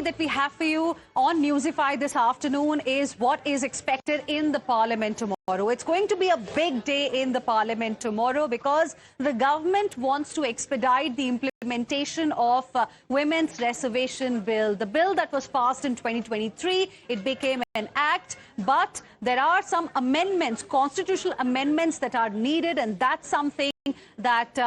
that we have for you on Newsify this afternoon is what is expected in the Parliament tomorrow. It's going to be a big day in the Parliament tomorrow because the government wants to expedite the implementation of Women's Reservation Bill. The bill that was passed in 2023, it became an act, but there are some amendments, constitutional amendments that are needed, and that's something that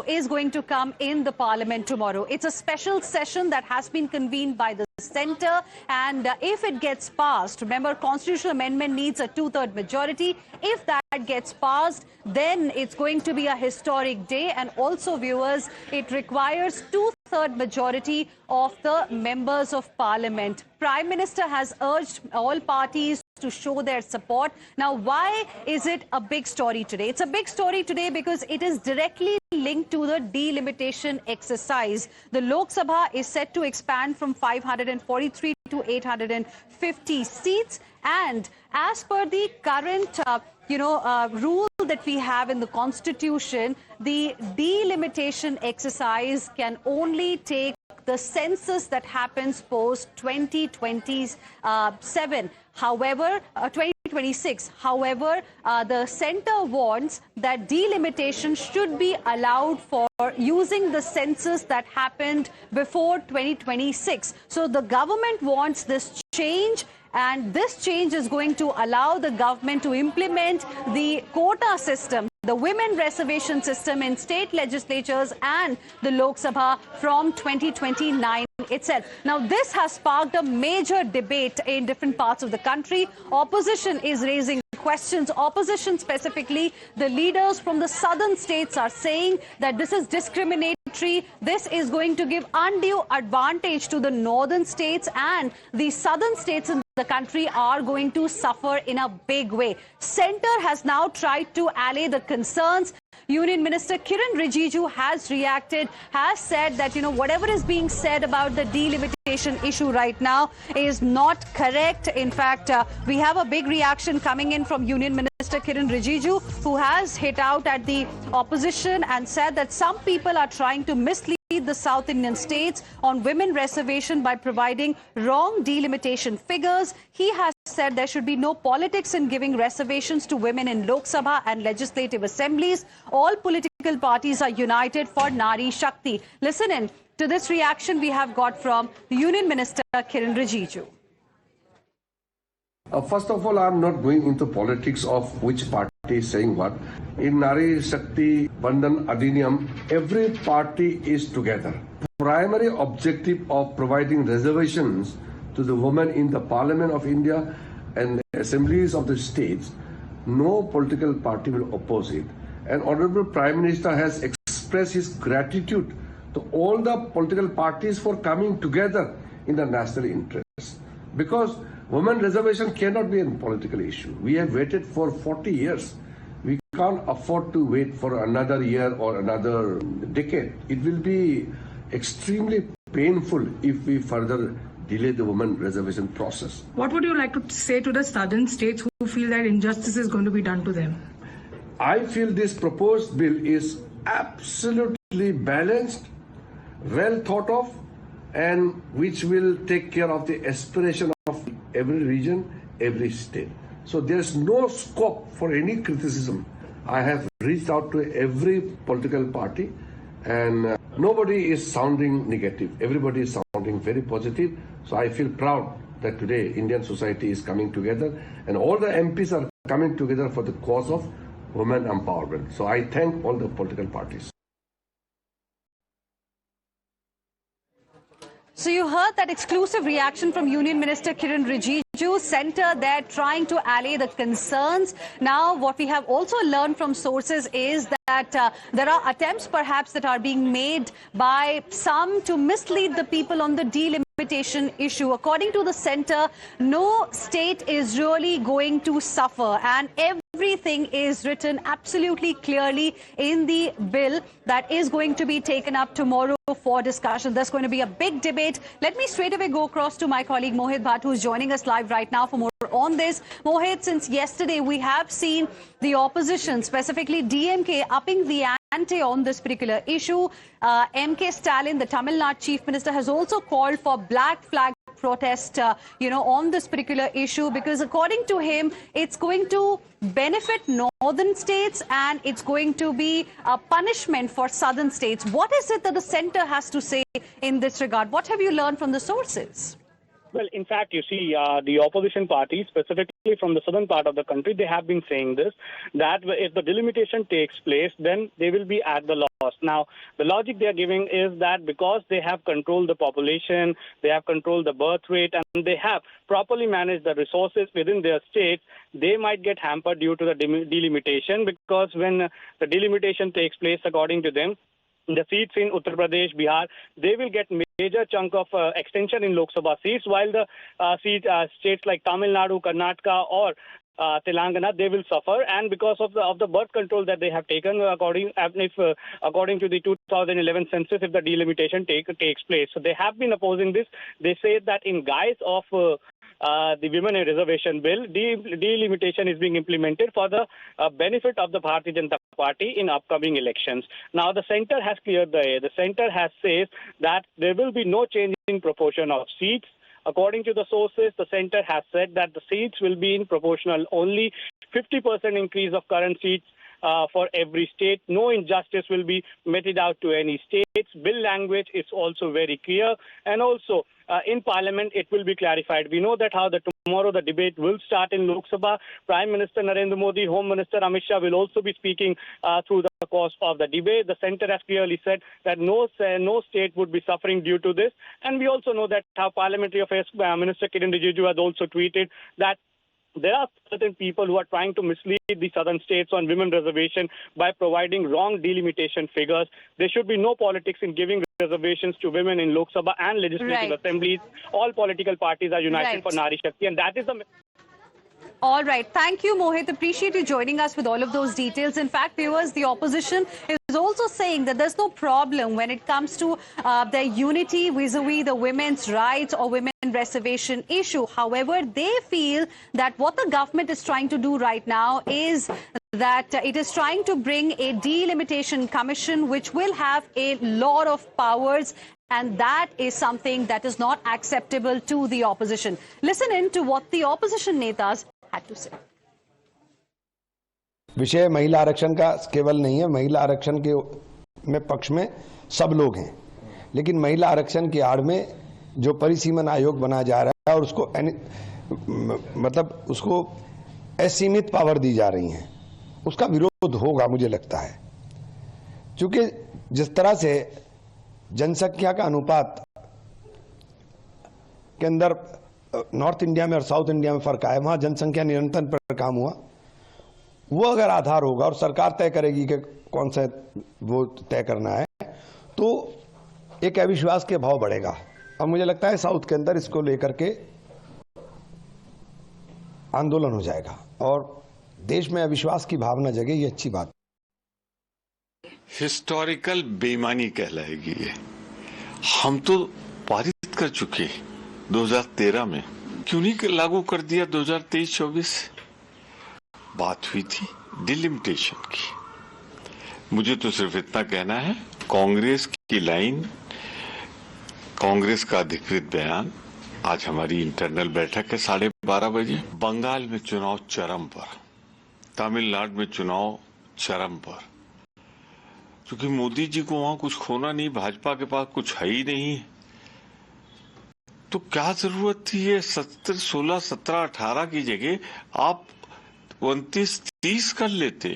is going to come in the Parliament tomorrow. It's a special session that has been convened by the centre, and if it gets passed, remember, constitutional amendment needs a two-third majority. If that gets passed, then it's going to be a historic day, and also, viewers, it requires two-third majority of the members of Parliament. Prime Minister has urged all parties to show their support. Now, why is it a big story today? It's a big story today because it is directly linked to the delimitation exercise. The Lok Sabha is set to expand from 543 to 850 seats, and as per the current rule that we have in the Constitution, the delimitation exercise can only take the census that happens post 2027. However, 2026. However, the centre wants that delimitation should be allowed for using the census that happened before 2026. So the government wants this change, and this change is going to allow the government to implement the quota system, the women reservation system in state legislatures and the Lok Sabha from 2029 itself. Now, this has sparked a major debate in different parts of the country. Opposition is raising questions. Opposition, specifically the leaders from the southern states, are saying that this is discriminatory. This is going to give undue advantage to the northern states, and the southern states in the country are going to suffer in a big way. Centre has now tried to allay the concerns. Union Minister Kiren Rijiju has reacted, has said that, whatever is being said about the delimitation issue right now is not correct. In fact, we have a big reaction coming in from Union Minister Kiren Rijiju, who has hit out at the opposition and said that some people are trying to mislead the South Indian states on women reservation by providing wrong delimitation figures. He has said there should be no politics in giving reservations to women in Lok Sabha and legislative assemblies. All political parties are united for Nari Shakti. Listen in to this reaction we have got from the Union Minister Kiren Rijiju. First of all, I'm not going into politics of which party is saying what. In Nari Shakti Bandhan Adhiniyam, every party is together. Primary objective of providing reservations to the women in the Parliament of India and the assemblies of the states, no political party will oppose it. And Honorable Prime Minister has expressed his gratitude to all the political parties for coming together in the national interest. Because women reservation cannot be a political issue. We have waited for 40 years. We can't afford to wait for another year or another decade. It will be extremely painful if we further delay the women reservation process. What would you like to say to the southern states who feel that injustice is going to be done to them? I feel this proposed bill is absolutely balanced, well thought of, and which will take care of the aspiration of every region, every state. So there's no scope for any criticism. I have reached out to every political party, and nobody is sounding negative. Everybody is sounding very positive. So I feel proud that today Indian society is coming together, and all the MPs are coming together for the cause of women empowerment. So I thank all the political parties. So you heard that exclusive reaction from Union Minister Kiren Rijiju. Centre there trying to allay the concerns. Now, what we have also learned from sources is that there are attempts perhaps that are being made by some to mislead the people on the delimitation issue. According to the centre, no state is really going to suffer, and everything is written absolutely clearly in the bill that is going to be taken up tomorrow for discussion. There's going to be a big debate. Let me straight away go across to my colleague Mohit Bhatt, who's joining us live right now for more on this. Mohit, since yesterday we have seen the opposition, specifically DMK, upping the ante on this particular issue. MK Stalin, the Tamil Nadu Chief Minister, has also called for black flag protest, on this particular issue, because according to him, it's going to benefit northern states and it's going to be a punishment for southern states. What is it that the centre has to say in this regard? What have you learned from the sources? Well, in fact, you see, the opposition parties, specifically from the southern part of the country, they have been saying this, that if the delimitation takes place, then they will be at the loss. Now, the logic they are giving is that because they have controlled the population, they have controlled the birth rate, and they have properly managed the resources within their states, they might get hampered due to the delimitation, because when the delimitation takes place, according to them, the seats in Uttar Pradesh, Bihar, they will get major chunk of extension in Lok Sabha seats, while the states like Tamil Nadu, Karnataka or Telangana, they will suffer. And because of the birth control that they have taken, according to the 2011 census, if the delimitation takes place. So they have been opposing this. They say that in guise of the Women Reservation Bill, delimitation is being implemented for the benefit of the Bharatiya Janata Party in upcoming elections. Now, the centre has cleared the air. The centre has said that there will be no change in proportion of seats. According to the sources, the centre has said that the seats will be in proportional only, 50% increase of current seats for every state. No injustice will be meted out to any states. Bill language is also very clear. And also, in Parliament, it will be clarified. We know that tomorrow the debate will start in Lok Sabha. Prime Minister Narendra Modi, Home Minister Amit Shah will also be speaking through the course of the debate. The centre has clearly said that no state would be suffering due to this. And we also know that Parliamentary Affairs Minister Kiren Rijiju has also tweeted that there are certain people who are trying to mislead the southern states on women reservation by providing wrong delimitation figures. There should be no politics in giving reservations to women in Lok Sabha and legislative assemblies. All political parties are united for Nari Shakti, and that is the... All right. Thank you, Mohit. Appreciate you joining us with all of those details. In fact, viewers, the opposition is also saying that there's no problem when it comes to their unity vis-a-vis the women's rights or women reservation issue. However, they feel that what the government is trying to do right now is that it is trying to bring a delimitation commission which will have a lot of powers, and that is something that is not acceptable to the opposition. Listen in to what the opposition netas had to say. विषय महिला आरक्षण का केवल नहीं है, महिला आरक्षण के में पक्ष में सब लोग हैं, लेकिन महिला आरक्षण की आड़ में जो परिसीमन आयोग बनाया जा रहा है और उसको मतलब उसको असीमित पावर दी जा रही है, उसका विरोध होगा मुझे लगता है। क्योंकि जिस तरह से जनसंख्या का अनुपात के अंदर नॉर्थ इंडिया में और साउथ इंडिया में फर्क आया, वहां जनसंख्या नियंत्रण पर काम हुआ, वो अगर आधार होगा और सरकार तय करेगी कि कौन सा वो तय करना है, तो एक अविश्वास के भाव बढ़ेगा। और मुझे लगता है साउथ के अंदर इसको लेकर के आंदोलन हो जाएगा और देश में अविश्वास की भावना जगे, ये अच्छी बात। हिस्टोरिकल बेईमानी कहलाएगी ये। हम तो पारित कर चुके 2013 में, क्यों नहीं लागू कर दिया 2023-24? बात हुई थी डिलिमिटेशन की। मुझे तो सिर्फ इतना कहना है, कांग्रेस की लाइन, कांग्रेस का अधिकृत बयान, आज हमारी इंटरनल बैठक है 12:30 बजे। बंगाल में चुनाव चरम पर, तमिलनाडु में चुनाव चरम पर, क्योंकि मोदी जी को वहां कुछ खोना नहीं, भाजपा के पास कुछ है ही नहीं, तो क्या जरूरत थी ये 17, 16, 17, 18 की जगह आप 29, 30 कर लेते।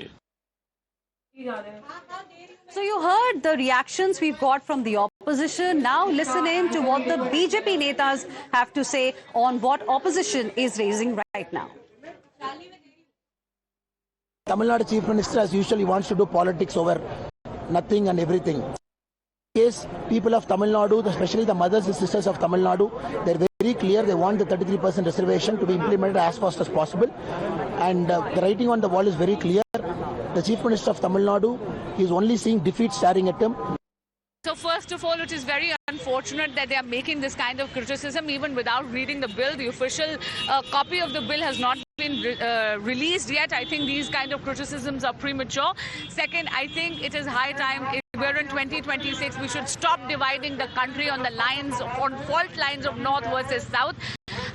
So you heard the reactions we've got from the opposition. Now listen in to what the BJP netas have to say on what opposition is raising right now. Tamil Nadu Chief Minister, as usually, wants to do politics over nothing and everything. Yes, people of Tamil Nadu, especially the mothers and sisters of Tamil Nadu, they're very clear. They want the 33% reservation to be implemented as fast as possible. And the writing on the wall is very clear. The Chief Minister of Tamil Nadu is only seeing defeat staring at him. So first of all, it is very unfortunate that they are making this kind of criticism even without reading the bill. The official copy of the bill has not been released yet. I think these kind of criticisms are premature. Second, I think it is high time, if we're in 2026, we should stop dividing the country on the lines, on fault lines of North versus South.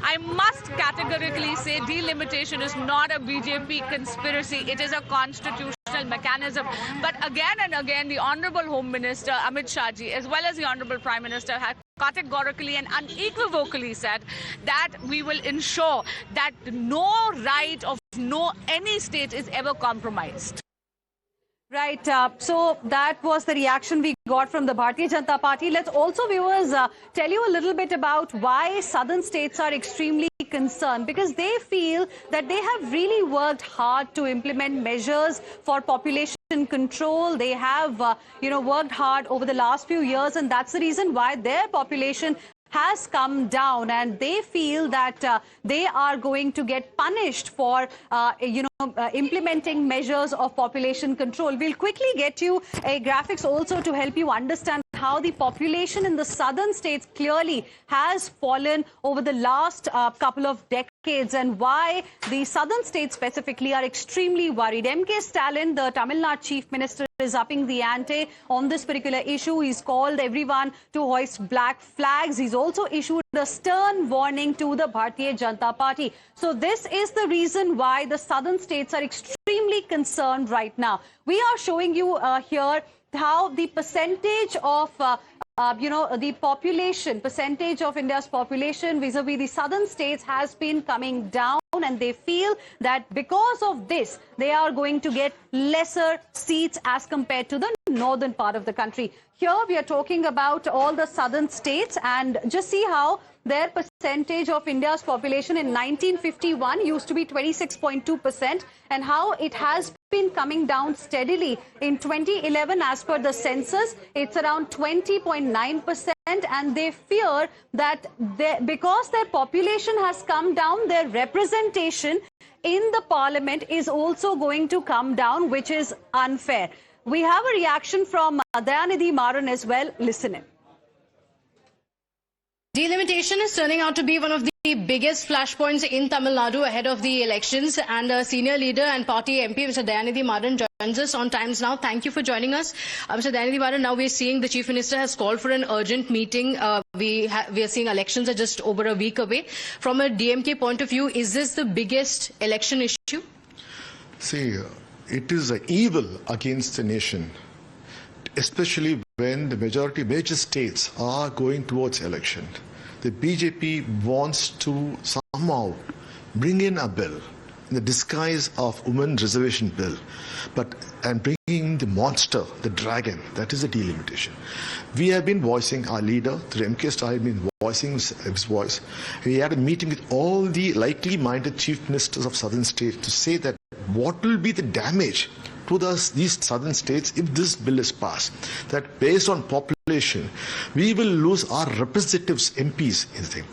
I must categorically say delimitation is not a BJP conspiracy. It is a constitutional mechanism. But again and again, the Honorable Home Minister Amit Shah ji, as well as the Honorable Prime Minister, have categorically and unequivocally said that we will ensure that no right of any state is ever compromised. Right. So that was the reaction we got from the Bharatiya Janata Party. Let's also, viewers, tell you a little bit about why southern states are extremely concerned, because they feel that they have really worked hard to implement measures for population control. They have, worked hard over the last few years, and that's the reason why their population has come down, and they feel that they are going to get punished for, implementing measures of population control. We'll quickly get you a graphics also to help you understand how the population in the southern states clearly has fallen over the last couple of decades, and why the southern states specifically are extremely worried. M.K. Stalin, the Tamil Nadu Chief Minister, is upping the ante on this particular issue. He's called everyone to hoist black flags. He's also issued a stern warning to the Bharatiya Janata Party. So this is the reason why the southern states are extremely concerned right now. We are showing you here how the percentage of the percentage of India's population vis-a-vis the southern states has been coming down, and they feel that because of this, they are going to get lesser seats as compared to the northern part of the country. Here we are talking about all the southern states, and just see how their percentage of India's population in 1951 used to be 26.2%, and how it has been coming down steadily. In 2011, as per the census, it's around 20.9%, and they fear that because their population has come down, their representation in the parliament is also going to come down, which is unfair. We have a reaction from Dayanidhi Maran as well. Listen in. Delimitation is turning out to be one of the biggest flashpoints in Tamil Nadu ahead of the elections, and senior leader and party MP Mr. Dayanidhi Maran joins us on Times Now. Thank you for joining us. Mr. Dayanidhi Maran, now we're seeing the Chief Minister has called for an urgent meeting. We are seeing elections are just over a week away. From a DMK point of view, is this the biggest election issue? See, it is an evil against the nation, especially when the major states are going towards election. The BJP wants to somehow bring in a bill in the disguise of women reservation bill, and bringing in the monster, the dragon, that is a delimitation. We have been voicing, our leader, through M.K. Stalin, has been voicing his voice. We had a meeting with all the likely-minded chief ministers of southern states to say that what will be the damage to these southern states if this bill is passed, that based on population, we will lose our representatives, MPs in the thing.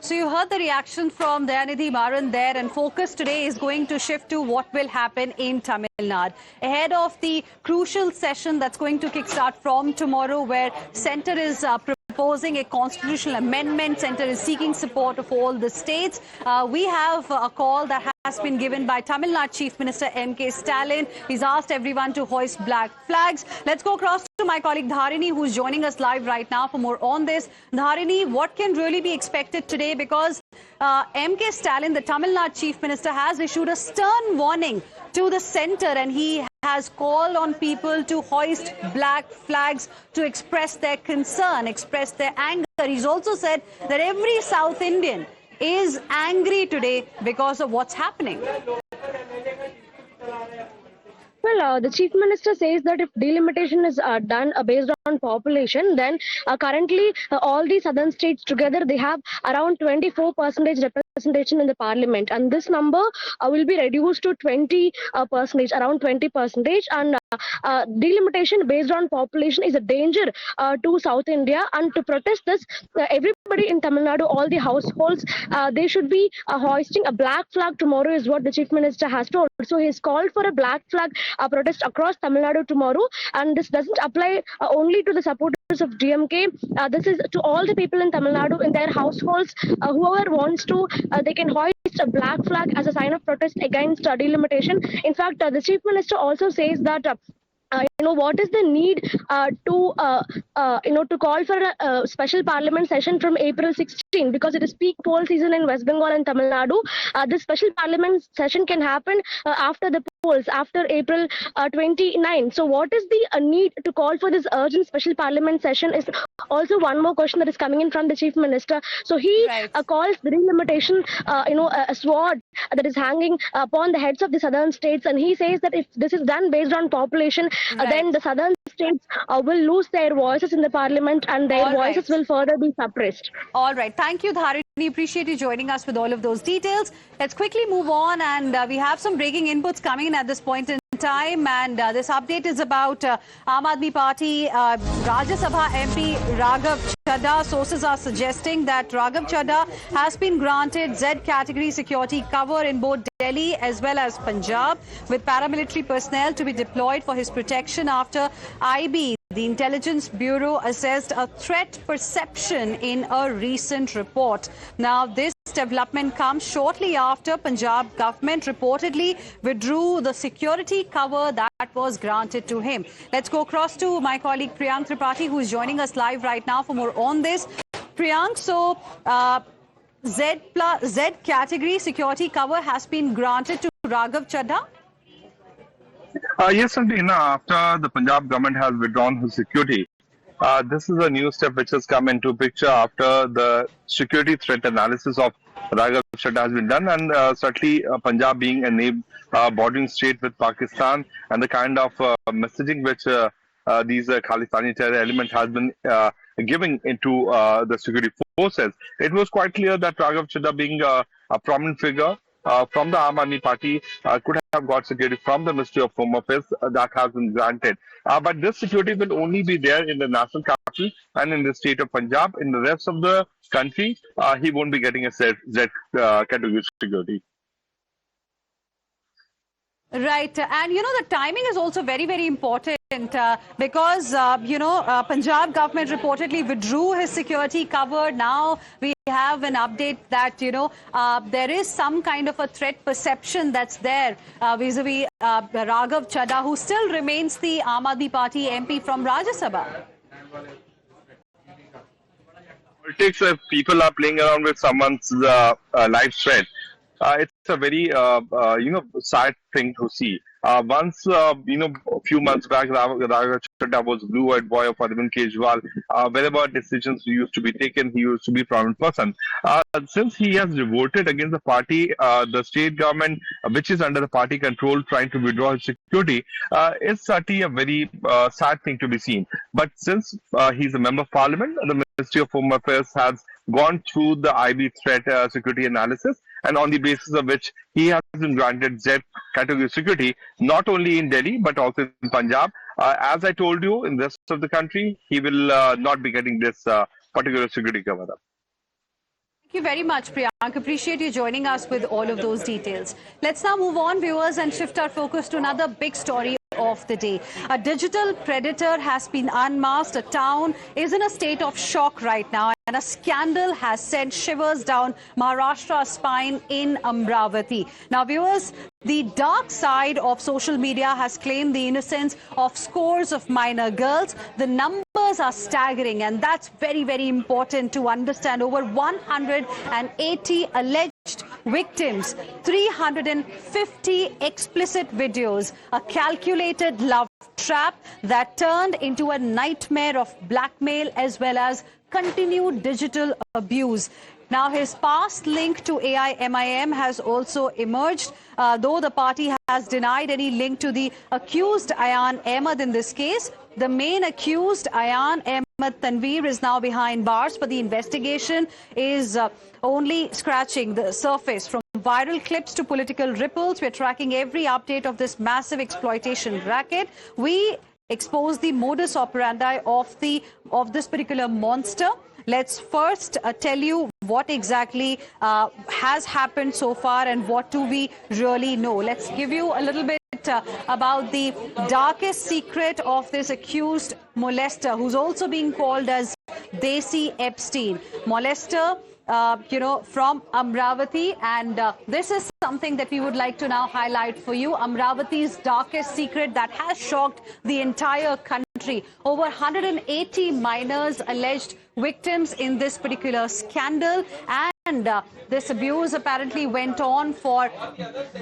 So you heard the reaction from Dayanidhi Maran there, and focus today is going to shift to what will happen in Tamil Nadu ahead of the crucial session that's going to kickstart from tomorrow, where Centre is proposing a constitutional amendment. Centre is seeking support of all the states. We have a call that has been given by Tamil Nadu Chief Minister M.K. Stalin. He's asked everyone to hoist black flags. Let's go across to my colleague Dharini, who's joining us live right now for more on this. Dharini, what can really be expected today? Because M.K. Stalin, the Tamil Nadu Chief Minister, has issued a stern warning to the centre, and he has called on people to hoist black flags to express their concern, express their anger. He's also said that every South Indian is angry today because of what's happening. Well, the Chief Minister says that if delimitation is done based on population, then currently all the southern states together, they have around 24% representation in the parliament, and this number will be reduced to 20%, around 20%, and delimitation based on population is a danger to South India, and to protest this, everybody in Tamil Nadu, all the households, they should be hoisting a black flag tomorrow is what the Chief Minister has told. So he's called for a black flag protest across Tamil Nadu tomorrow, and this doesn't apply only to the supporters of DMK. This is to all the people in Tamil Nadu in their households. Whoever wants to, they can hoist a black flag as a sign of protest against delimitation. In fact, the Chief Minister also says that what is the need to call for a special parliament session from April 16, because it is peak poll season in West Bengal and Tamil Nadu. This special parliament session can happen after the polls, after April 29. So what is the need to call for this urgent special parliament session is also one more question that is coming in from the Chief Minister. So he calls the delimitation a sword that is hanging upon the heads of the southern states, and he says that if this is done based on population, then the southern states will lose their voices in the parliament, and their voices will further be suppressed. All right. Thank you, Dharini. Appreciate you joining us with all of those details. Let's quickly move on, and we have some breaking inputs coming in at this point in time, and this update is about Aam Aadmi Party Rajya Sabha MP Raghav Chadha. Sources are suggesting that Raghav Chadha has been granted Z category security cover in both Delhi as well as Punjab, with paramilitary personnel to be deployed for his protection after IB, the Intelligence Bureau, assessed a threat perception in a recent report. Now, this development comes shortly after Punjab government reportedly withdrew the security cover that was granted to him. Let's go across to my colleague Priyank Tripathi, who is joining us live right now for more on this. Priyank, so Z category security cover has been granted to Raghav Chadha? Yes, Santina, after the Punjab government has withdrawn his security, this is a new step which has come into picture after the security threat analysis of Raghav Chadha has been done, and certainly Punjab being a neighboring bordering state with Pakistan, and the kind of messaging which these Khalistani terror element has been giving into the security forces, it was quite clear that Raghav Chadha, being a prominent figure from the Aam Aadmi Party, could have got security from the Ministry of Home Affairs that has been granted. But this security will only be there in the national capital and in the state of Punjab. In the rest of the country, he won't be getting a Z category security. Right. And, the timing is also very, very important because, Punjab government reportedly withdrew his security cover. Now we have an update that, there is some kind of a threat perception that's there vis-a-vis Raghav Chadha, who still remains the Aam Aadmi Party MP from Rajya Sabha. Politics, if people are playing around with someone's life threat, it's a very, sad thing to see. Once, a few months back, Raghav Chadha was blue-eyed boy of Arvind Kejriwal. Wherever decisions used to be taken, he used to be a prominent person. Since he has revolted against the party, the state government, which is under the party control, trying to withdraw his security, is certainly a very sad thing to be seen. But since he's a member of parliament, the Ministry of Home Affairs has gone through the IB threat security analysis, and on the basis of which he has been granted Z category security, not only in Delhi but also in Punjab. As I told you, in the rest of the country, he will not be getting this particular security cover up. Thank you very much, Priyank. Appreciate you joining us with all of those details. Let's now move on, viewers, and shift our focus to another big story of the day. A digital predator has been unmasked. A town is in a state of shock right now, and a scandal has sent shivers down Maharashtra's spine in Amravati. Now, viewers, the dark side of social media has claimed the innocence of scores of minor girls. The numbers are staggering, and that's very, very important to understand. Over 180 alleged victims, 350 explicit videos, a calculated love trap that turned into a nightmare of blackmail as well as continued digital abuse. Now, his past link to AIMIM has also emerged, though the party has denied any link to the accused Ayan Ahmed in this case. The main accused, Ayan Ahmed Tanveer, is now behind bars, but the investigation is only scratching the surface. From viral clips to political ripples. We're tracking every update of this massive exploitation racket. We expose the modus operandi of this particular monster. Let's first tell you what exactly has happened so far and what do we really know. Let's give you a little bit about the darkest secret of this accused molester, who's also being called as Desi Epstein. Molester, from Amravati, and this is something that we would like to now highlight for you. Amravati's darkest secret that has shocked the entire country. Over 180 minors alleged victims in this particular scandal, and this abuse apparently went on for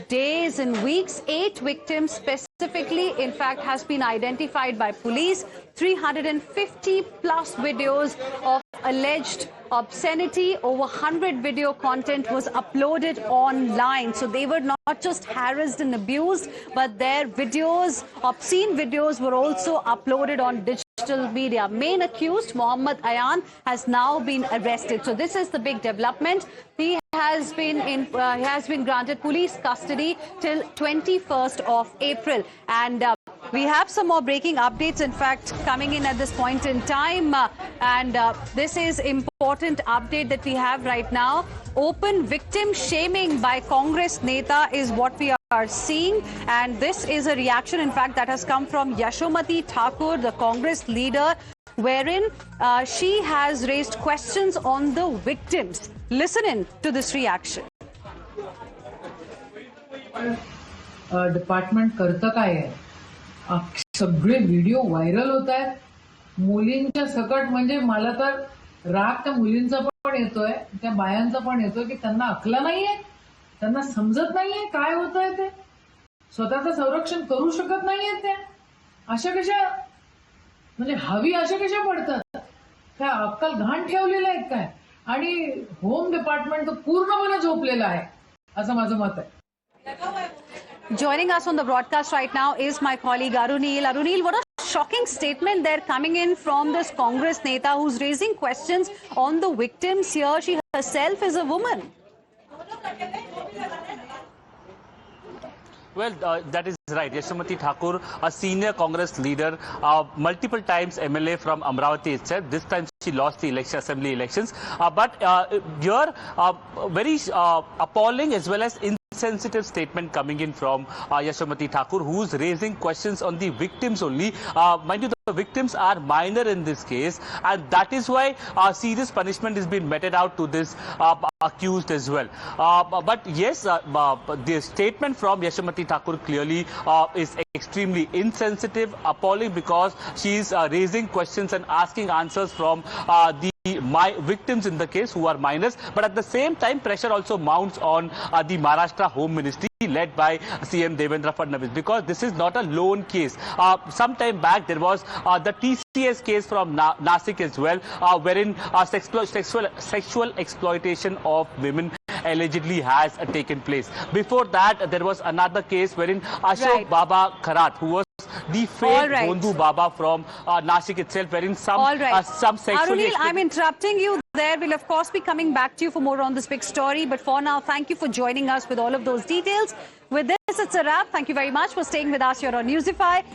days and weeks. 8 victims specifically, in fact, has been identified by police. 350 plus videos of alleged obscenity. Over 100 video content was uploaded online. So they were not just harassed and abused, but their videos, obscene videos, were also uploaded on digital media. Main accused, Mohammad Ayan, has now been arrested. So this is the big development. He has been granted police custody till 21st of April. And we have some more breaking updates, in fact, coming in at this point in time. This is important update that we have right now. Open victim shaming by Congress Neta is what we are seeing. And this is a reaction, in fact, that has come from Yashomati Thakur, the Congress leader, wherein she has raised questions on the victims. Listen in to this reaction. Department करतं काय आहे? सगळे video viral होत आहेत. मुलींच्या सकट म्हणजे मला तर राग त्या मुलींचा पण येतोय, त्या बायांचा पण येतोय की त्यांना अक्कल नाहीये, त्यांना समजत नाहीये काय होतंय ते, स्वतःचं संरक्षण करू शकत नाहीये. त्या अशा कशा म्हणजे हवी अशा कशा पडतात? काय अक्कल घाण ठेवलेलं आहे काय? आणि होम डिपार्टमेंट तर पूर्णपणे झोपलेलं आहे असं माझं मत आहे. Joining us on the broadcast right now is my colleague Arunil. Arunil, what a shocking statement there coming in from this Congress Neta who's raising questions on the victims here. She herself is a woman. Well, that is right. Yashomati Thakur, a senior Congress leader, multiple times MLA from Amravati itself. This time she lost the assembly elections. But here, very appalling as well as insensitive statement coming in from Yashomati Thakur, who's raising questions on the victims only. Mind you, the victims are minor in this case, and that is why serious punishment is being meted out to this accused as well. But yes, the statement from Yashomati Thakur clearly is extremely insensitive, appalling, because she is raising questions and asking answers from my victims in the case who are minors. But at the same time, pressure also mounts on the Maharashtra Home Ministry led by CM Devendra Fadnavis, because this is not a lone case. Some time back there was the TCS case from Nasik as well, wherein sexual exploitation of women allegedly has taken place. Before that, there was another case wherein Ashok Baba Kharat, who was the fake Bondu Baba from Nashik itself, wherein some sexually... Arunil, I'm interrupting you there. We'll of course be coming back to you for more on this big story. But for now, thank you for joining us with all of those details. With this, it's a wrap. Thank you very much for staying with us here on Newsify.